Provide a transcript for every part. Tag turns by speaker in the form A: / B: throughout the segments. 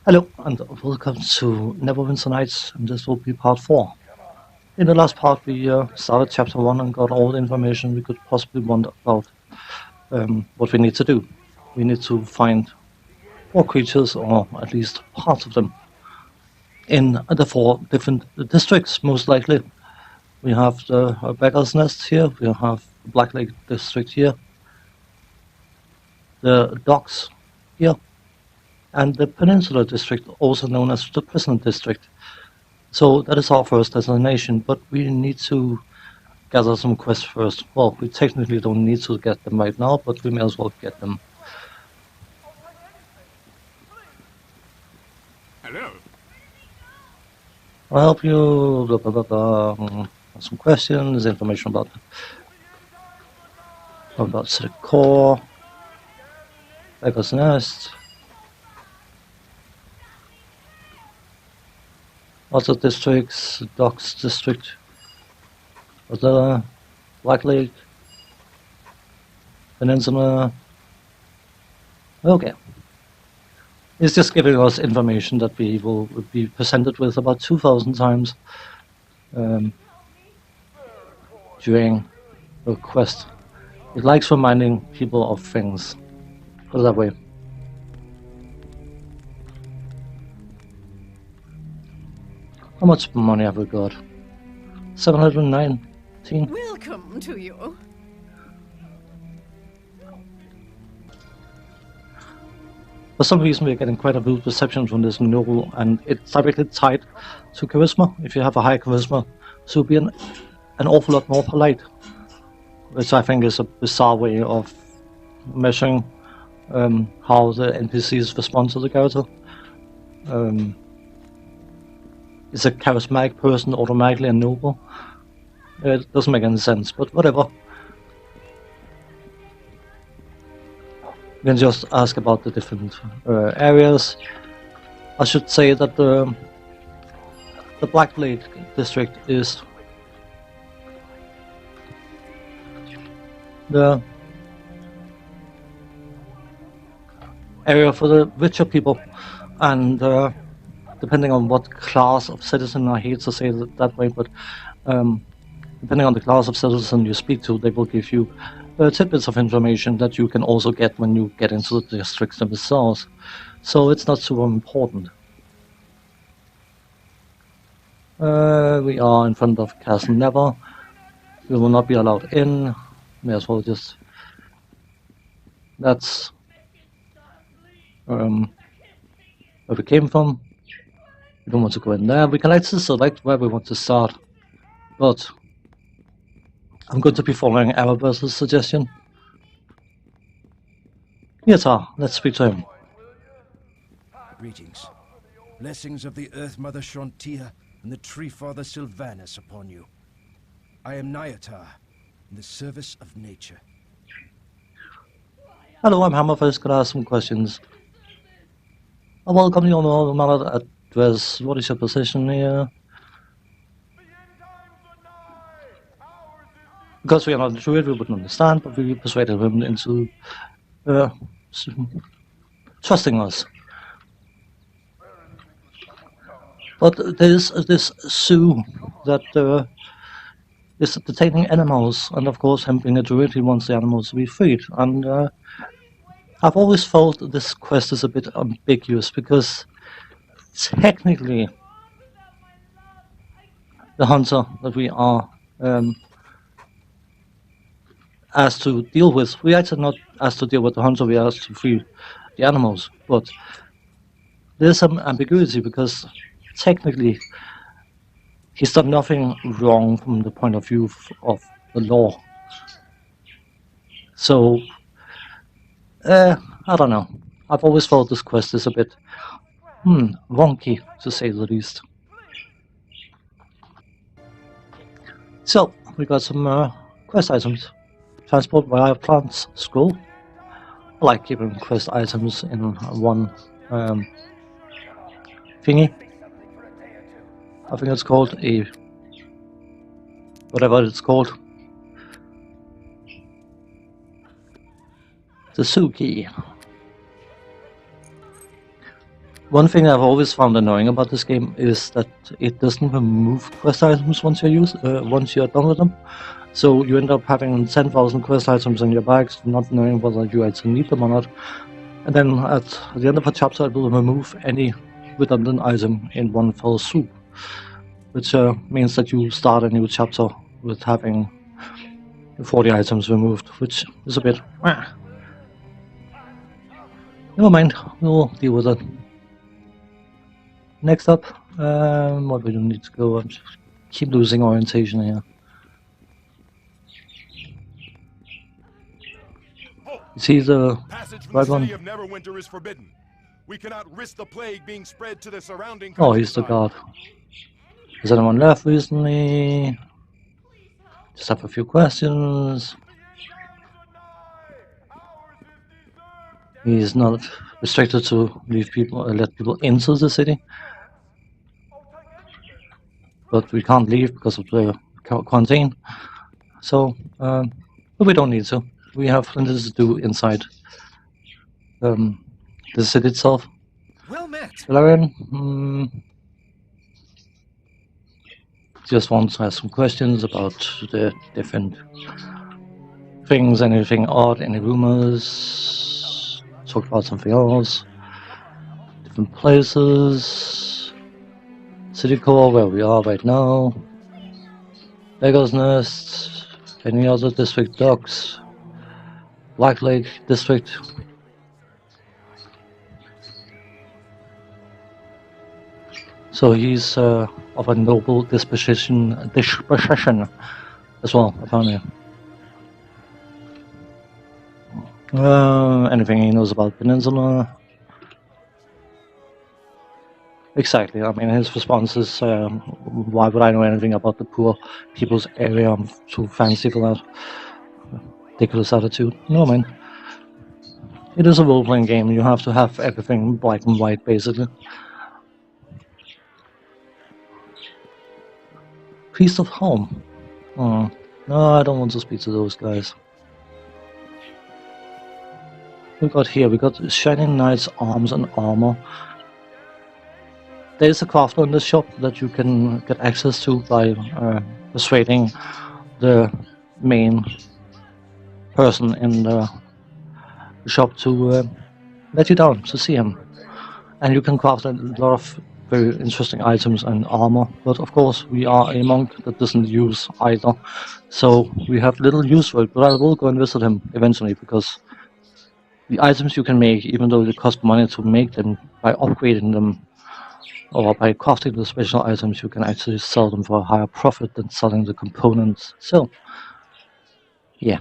A: Hello and welcome to Neverwinter Nights, and this will be part 4. In the last part we started chapter 1 and got all the information we could possibly want about what we need to do. We need to find 4 creatures, or at least parts of them, in the 4 different districts, most likely. We have the Beggar's Nest here, we have the Black Lake district here, the Docks here, and the Peninsula district, also known as the Prison district. So that is our first destination, but we need to gather some quests first. Well, we technically don't need to get them right now, but we may as well get them.
B: Hello.
A: I'll help you. Blah, blah, blah, blah. Some questions, information about City Core, Beggar's Nest, other districts, Docks district, other Black Lake, Peninsula. Okay. It's just giving us information that we will be presented with about 2,000 times during the quest. It likes reminding people of things. Put it that way. How much money have we got? 719.
C: Welcome to you.
A: For some reason we're getting quite a good perception from this novel, and it's directly tied to charisma. If you have a high charisma, so be an awful lot more polite, which I think is a bizarre way of measuring how the NPCs respond to the character. Is a charismatic person automatically a noble? It doesn't make any sense, but whatever. We can just ask about the different areas. I should say that the Black Lake district is the area for the richer people, and depending on what class of citizen, I hate to say it that way, but depending on the class of citizen you speak to, they will give you tidbits of information that you can also get when you get into the districts themselves. So it's not super important. We are in front of Castle Never. We will not be allowed in. May as well just... That's where we came from. We don't want to go in there. We can actually select where we want to start, but I'm going to be following Araber's suggestion. Yatar, let's speak to him.
D: Greetings. Blessings of the Earth Mother Shrontia and the Tree Father Sylvanus upon you. I am Nyatar, in the service of nature.
A: Hello, I'm Hammerfist. Can I ask some questions? I welcome you on all manner address. What is your position here? Because we are not druid, we wouldn't understand, but we persuaded him into trusting us. But there is this zoo that is detaining animals, and of course, him being a druid, he wants the animals to be freed. And I've always felt this quest is a bit ambiguous, because technically, the hunter that we are asked to deal with, we actually not asked to deal with the hunter, we are asked to free the animals. But there's some ambiguity, because technically he's done nothing wrong from the point of view of the law. So, I don't know. I've always felt this quest is a bit wonky, to say the least. So, we got some quest items. Transport via plants school. I like keeping quest items in one thingy. I think it's called a... whatever it's called. The Suki. One thing I've always found annoying about this game is that it doesn't remove quest items once you're done with them. So you end up having 10,000 quest items in your bags, not knowing whether you actually need them or not. And then at the end of a chapter, it will remove any redundant item in one fell swoop, which means that you start a new chapter with having 40 items removed, which is a bit. Never mind, we'll deal with it. Next up, what we need to go? I keep losing orientation here. You see the
B: Passage from
A: right
B: the
A: one?
B: city of Neverwinter is forbidden. We cannot risk the plague being spread to the surrounding
A: Oh, he's the
B: countryside.
A: guard. Has anyone left recently? Just have a few questions. He's not restricted to leave people, let people into the city, but we can't leave because of the quarantine. So, but we don't need to. We have plenty to do inside the city itself.
D: Well met.
A: Valerian, just wants to ask some questions about the different things, anything odd, any rumors, talk about something else, different places, city core where we are right now, Beggar's Nest, any other district, docks, Black Lake district. So he's of a noble disposition as well, apparently. Anything he knows about Peninsula? Exactly. I mean, his response is, why would I know anything about the poor people's area? I'm too fancy for that. Ridiculous attitude. No, man. It is a role-playing game. You have to have everything black and white, basically. Priest of Home. No, I don't want to speak to those guys. We got here, we got Shining Knight's arms and armor. There is a crafter in this shop that you can get access to by persuading the main person in the shop to let you down to see him. And you can craft a lot of very interesting items and armor, but of course we are a monk that doesn't use either, so we have little use for it, but I will go and visit him eventually, because the items you can make, even though they cost money to make them, by upgrading them or by crafting the special items, you can actually sell them for a higher profit than selling the components. So, yeah.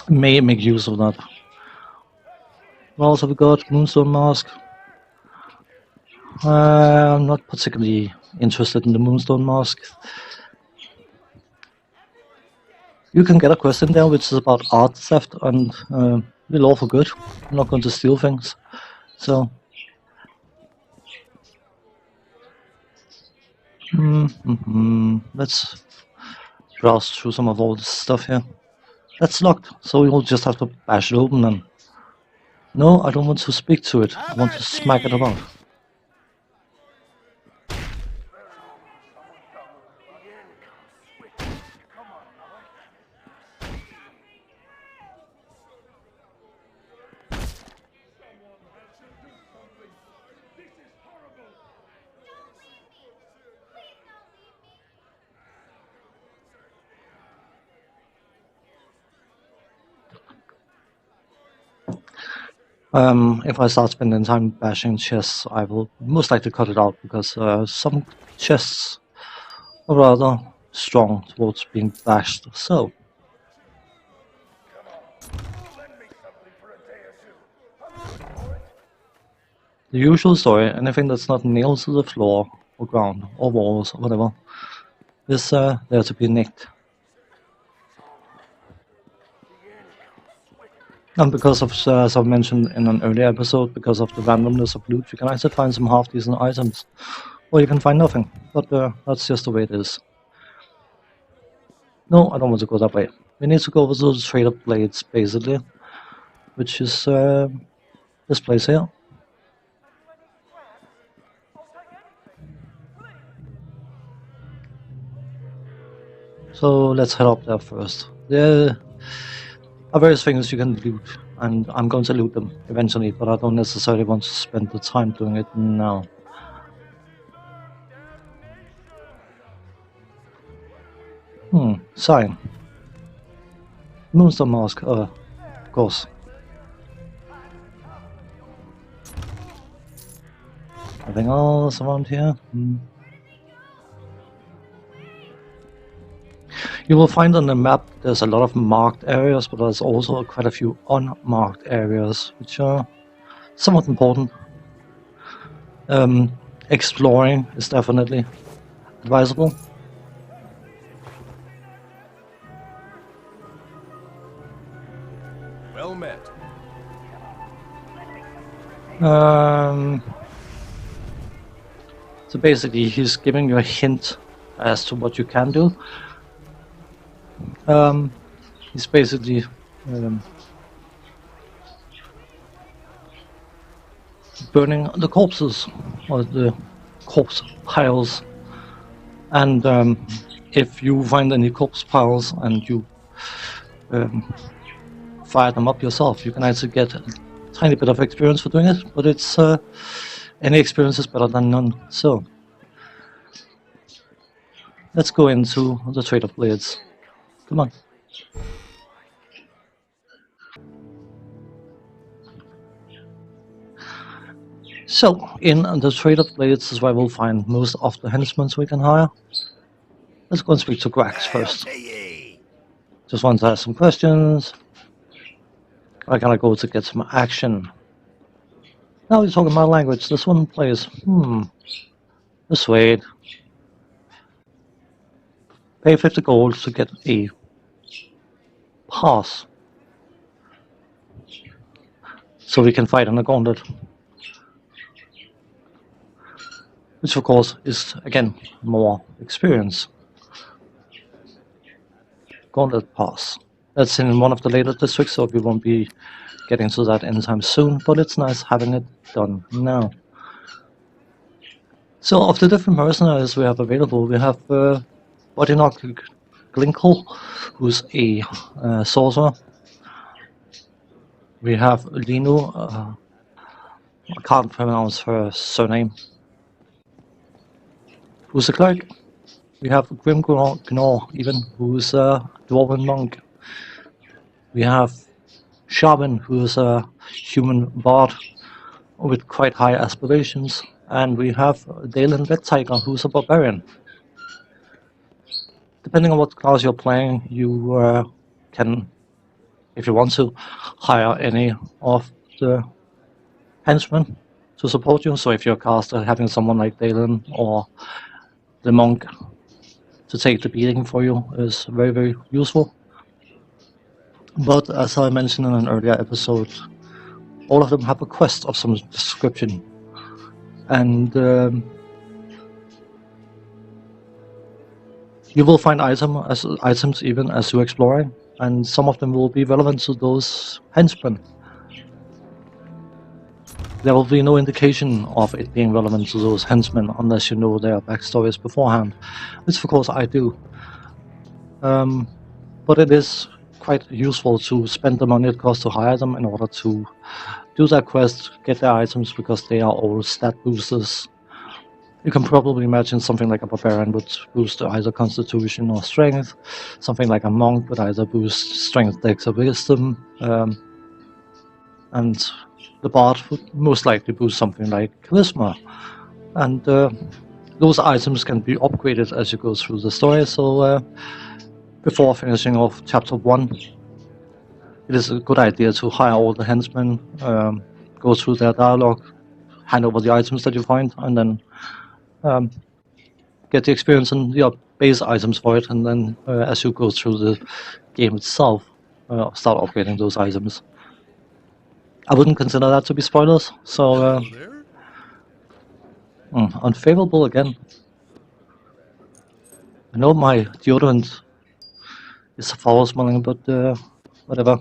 A: May make use of that. What else have we got? Moonstone Mask. I'm not particularly interested in the Moonstone Mask. You can get a quest in there which is about art theft, and we're all for good. I'm not going to steal things. So, let's browse through some of all this stuff here. That's locked, so we will just have to bash it open then. No, I don't want to speak to it. I want to smack it about. If I start spending time bashing chests, I will most likely cut it out, because some chests are rather strong towards being bashed. So, the usual story, anything that's not nailed to the floor or ground or walls or whatever, is there to be nicked. And because of, as I mentioned in an earlier episode, because of the randomness of loot, you can actually find some half-decent items. Or you can find nothing, but that's just the way it is. No, I don't want to go that way. We need to go over to the trade of blades, basically. which is this place here. So let's head up there first. There are various things you can loot, and I'm going to loot them eventually, but I don't necessarily want to spend the time doing it now. Sign. Moonstone Mask, of course. Anything else around here? You will find on the map there's a lot of marked areas, but there's also quite a few unmarked areas, which are somewhat important. Exploring is definitely advisable.
B: Well met.
A: So basically, he's giving you a hint as to what you can do. He's basically burning the corpses, or the corpse piles. And if you find any corpse piles and you fire them up yourself, you can actually get a tiny bit of experience for doing it, but it's any experience is better than none. So let's go into the Trade of Blades. Come on. So, in the Trade of Blades is where we'll find most of the henchmen we can hire. Let's go and speak to Grax first. Just want to ask some questions. I gotta go to get some action. Now you're talking my language. This one plays. Persuade. Pay 50 gold to get a pass. So we can fight in a gauntlet. Which of course is, again, more experience. Gauntlet pass. That's in one of the later districts, so we won't be getting to that anytime soon, but it's nice having it done now. So of the different mercenaries we have available, we have Bodinok Glinkle, who's a sorcerer. We have Lino, I can't pronounce her surname, who's a cleric. We have Grim Gnaw, even, who's a dwarven monk. We have Sharvin, who is a human bard with quite high aspirations. And we have Dalen Red Tiger, who's a barbarian. Depending on what class you're playing, you can, if you want to, hire any of the henchmen to support you. So if you're a caster, having someone like Dalen or the monk to take the beating for you is very, very useful. But as I mentioned in an earlier episode, all of them have a quest of some description. And you will find items even as you're exploring, and some of them will be relevant to those henchmen. There will be no indication of it being relevant to those henchmen unless you know their backstories beforehand, which of course I do. But it is quite useful to spend the money it costs to hire them in order to do that quest, get their items, because they are all stat boosters. You can probably imagine something like a barbarian would boost either constitution or strength, something like a monk would either boost strength, dex, or wisdom, and the bard would most likely boost something like charisma. And those items can be upgraded as you go through the story, so before finishing off chapter 1, it is a good idea to hire all the henchmen, go through their dialogue, hand over the items that you find, and then get the experience and your base items for it, and then as you go through the game itself, start upgrading those items. I wouldn't consider that to be spoilers, so unfavorable again. I know my deodorant is foul smelling, but whatever.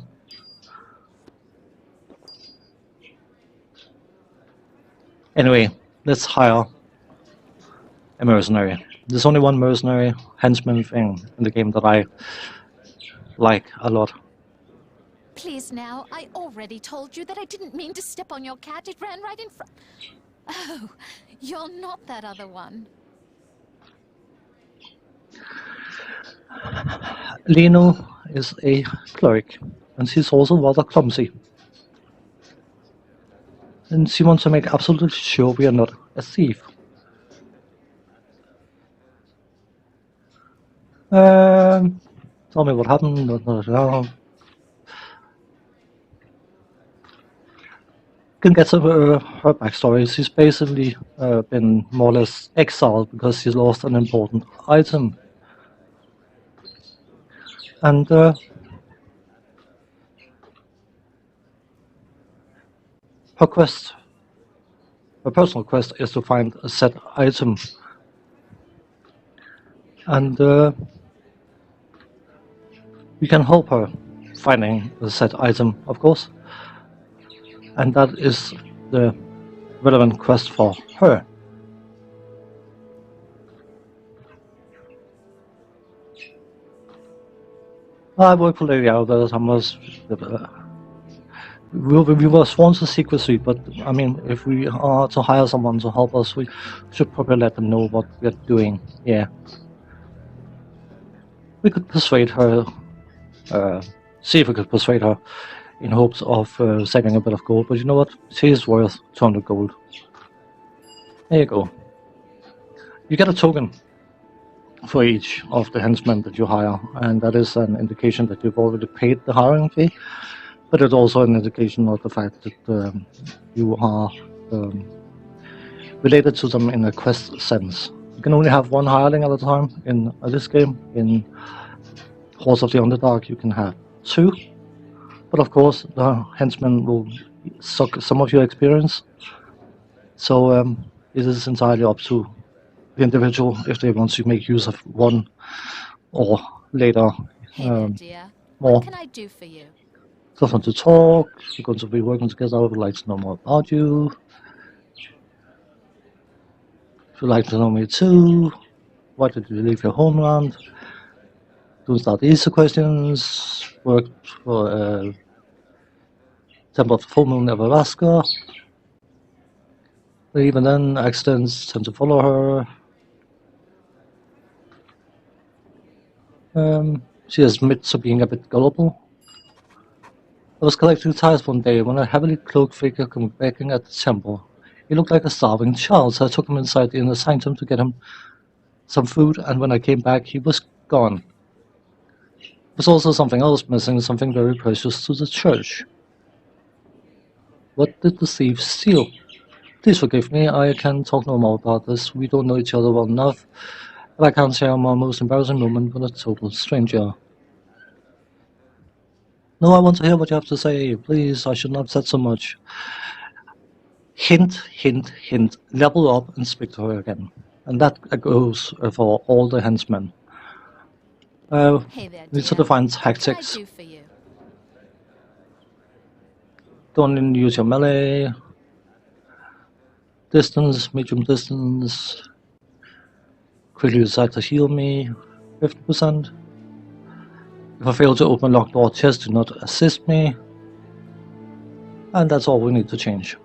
A: Anyway, let's hire a mercenary. There's only one mercenary henchman thing in the game that I like a lot.
C: Please now, I already told you that I didn't mean to step on your cat. It ran right in front. Oh, you're not that other one.
A: Lino is a cleric, and she's also rather clumsy. And she wants to make absolutely sure we are not a thief. Tell me what happened. Can get to her backstory. She's basically been more or less exiled because she lost an important item. And her personal quest is to find a said item. And we can help her finding the said item, of course. And that is the relevant quest for her. I work for Lady Albert. We were sworn to secrecy, but I mean, if we are to hire someone to help us, we should probably let them know what we're doing. Yeah. We could persuade her, see if we could persuade her in hopes of saving a bit of gold, but you know what? She is worth 200 gold. There you go. You get a token for each of the henchmen that you hire, and that is an indication that you've already paid the hiring fee, but it's also an indication of the fact that you are related to them in a quest sense. You can only have one hireling at a time in this game. In Horse of the Underdark you can have 2, but of course the henchmen will suck some of your experience, so it is entirely up to the individual if they want to make use of one or later
C: Hey there, dear.
A: more.
C: What can I do for you?
A: Just want to talk. We're going to be working together. I would like to know more about you. If you'd like to know me too, why did you leave your homeland? Don't start easy questions. Worked for Temple of the Full Moon Neverwinter. Even then, accidents tend to follow her. She admits to being a bit gullible. I was collecting tires one day when a heavily cloaked figure came begging at the temple. He looked like a starving child, so I took him inside the inner sanctum to get him some food, and when I came back, he was gone. There was also something else missing, something very precious to the church. What did the thief steal? Please forgive me, I can talk no more about this. We don't know each other well enough, but I can't share my most embarrassing moment with a total stranger. No, I want to hear what you have to say. Please, I shouldn't have said so much. Hint, hint, hint. Level up and speak to her again. And that goes for all the henchmen.
C: Hey there,
A: Need to
C: dear.
A: define
C: What can I
A: tactics.
C: do for you?
A: Don't use your melee. Distance, medium distance. Quickly decide to heal me. 50%. If I fail to open locked door chest, do not assist me. And that's all we need to change.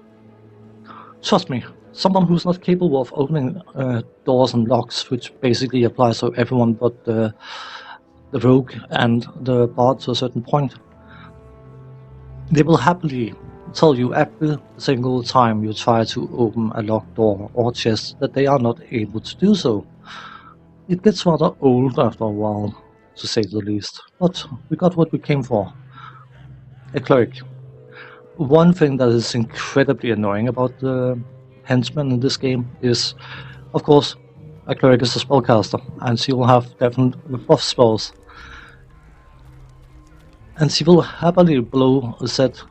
A: Trust me, someone who's not capable of opening doors and locks, which basically applies to everyone but the rogue and the bard to a certain point, they will happily tell you every single time you try to open a locked door or chest that they are not able to do so. It gets rather old after a while, to say the least, but we got what we came for. A cleric. One thing that is incredibly annoying about the henchmen in this game is, of course, a cleric is a spellcaster, and she will have different buff spells. And she will happily blow a set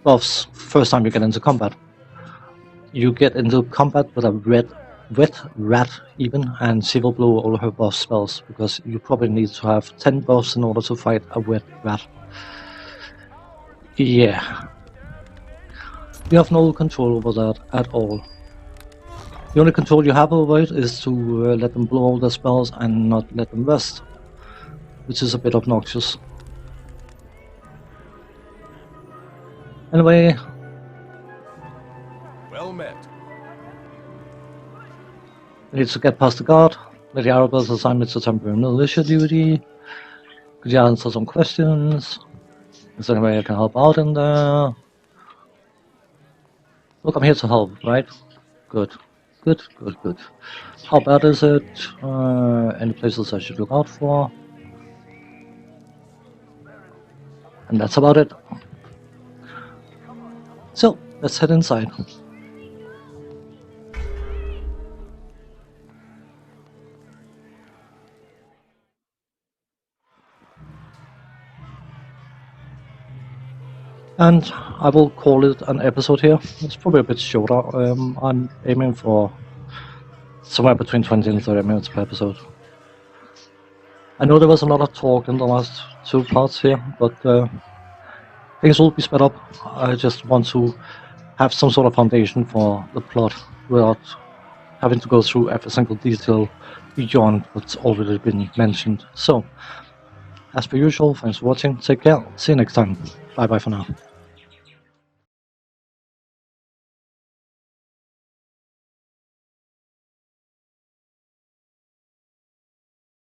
A: buffs first time you get into combat. You get into combat with a wet rat even, and she will blow all her buff spells, because you probably need to have 10 buffs in order to fight a wet rat. Yeah. You have no control over that at all. The only control you have over it is to let them blow all their spells and not let them rest, which is a bit obnoxious. Anyway,
B: Well met.
A: we need to get past the guard. Lady Arabella's assignment to temporary militia duty. Could you answer some questions? Is there any way I can help out in there? Look, I'm here to help, right? Good. Good, good, good. How bad is it? Any places I should look out for? And that's about it. So, let's head inside. And I will call it an episode here. It's probably a bit shorter. I'm aiming for somewhere between 20 and 30 minutes per episode. I know there was a lot of talk in the last 2 parts here, but things will be sped up. I just want to have some sort of foundation for the plot without having to go through every single detail beyond what's already been mentioned. So, as per usual, thanks for watching, take care, see you next time, bye bye for now.